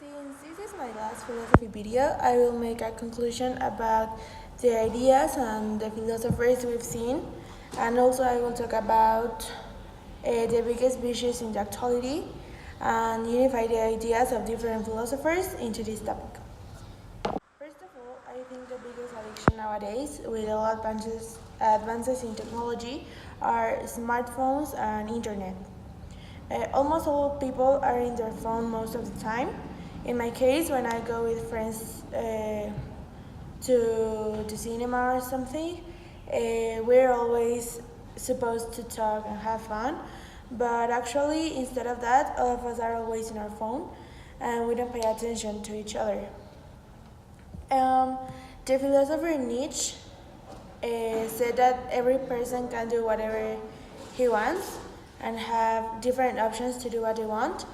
Since this is my last philosophy video, I will make a conclusion about the ideas and the philosophers we've seen, and also I will talk about the biggest issues in the actuality and unify the ideas of different philosophers into this topic. First of all, I think the biggest addiction nowadays, with all advances in technology, are smartphones and internet. Almost all people are in their phone most of the time. In my case, when I go with friends to the cinema or something, we're always supposed to talk and have fun. But actually, instead of that, all of us are always in our phone and we don't pay attention to each other. The philosopher Nietzsche said that every person can do whatever he wants and have different options to do what they want.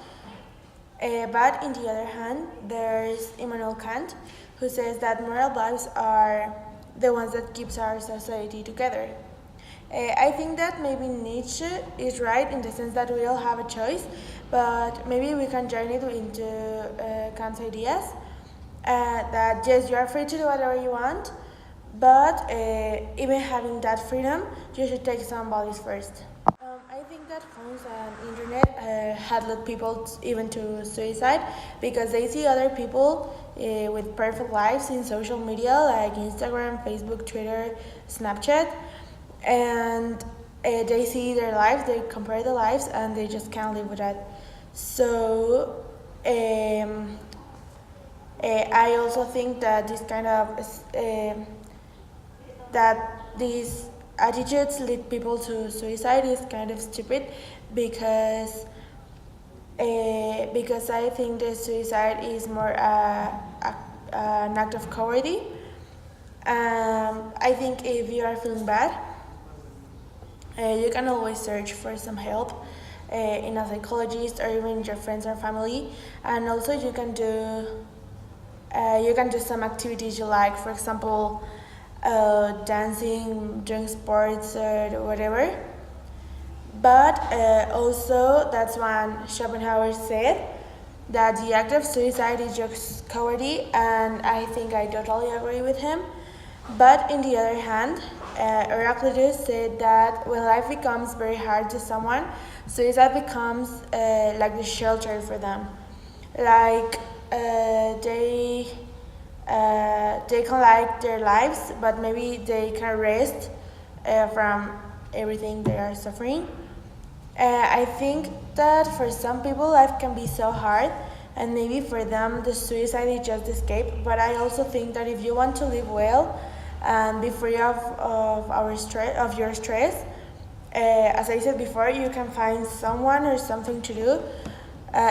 But on the other hand, there's Immanuel Kant, who says that moral values are the ones that keeps our society together. I think that maybe Nietzsche is right in the sense that we all have a choice, but maybe we can join it into Kant's ideas. That yes, you are free to do whatever you want, but even having that freedom, you should take some values first. I think that phones and internet had led people even to suicide because they see other people with perfect lives in social media like Instagram, Facebook, Twitter, Snapchat, and they see their lives, they compare their lives, and they just can't live with that. So I also think that this kind of that these attitudes lead people to suicide is kind of stupid because I think the suicide is more an act of cowardice. I think if you are feeling bad, you can always search for some help in a psychologist or even your friends or family, and also you can do some activities you like, for example, dancing, doing sports, or whatever. But also, that's when Schopenhauer said that the act of suicide is just cowardice, and I think I totally agree with him. But on the other hand, Heraclitus said that when life becomes very hard to someone, suicide becomes like the shelter for them. Like they can like their lives, but maybe they can rest from everything they are suffering. I think that for some people life can be so hard, and maybe for them the suicide is just escape. But I also think that if you want to live well and be free of your stress, as I said before, you can find someone or something to do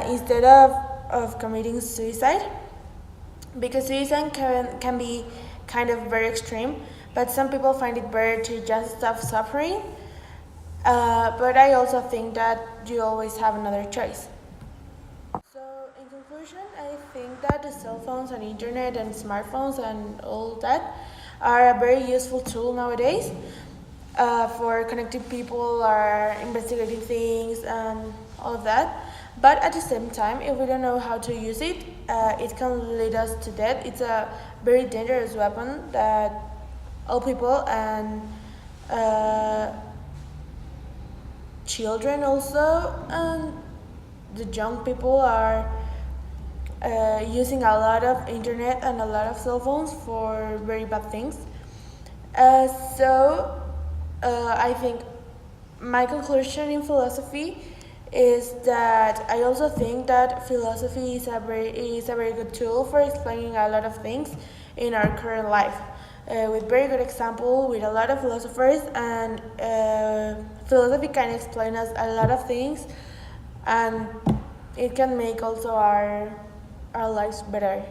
instead of committing suicide, because suicide can be kind of very extreme, but some people find it better to just stop suffering. But I also think that you always have another choice. So in conclusion, I think that the cell phones and internet and smartphones and all that are a very useful tool nowadays for connecting people or investigating things and all of that. But at the same time, if we don't know how to use it, it can lead us to death. It's a very dangerous weapon that all people and children also and the young people are using a lot of internet and a lot of cell phones for very bad things. So I think my conclusion in philosophy is that I also think that philosophy is a very good tool for explaining a lot of things in our current life, with very good example, with a lot of philosophers, and philosophy can explain us a lot of things, and it can make also our lives better.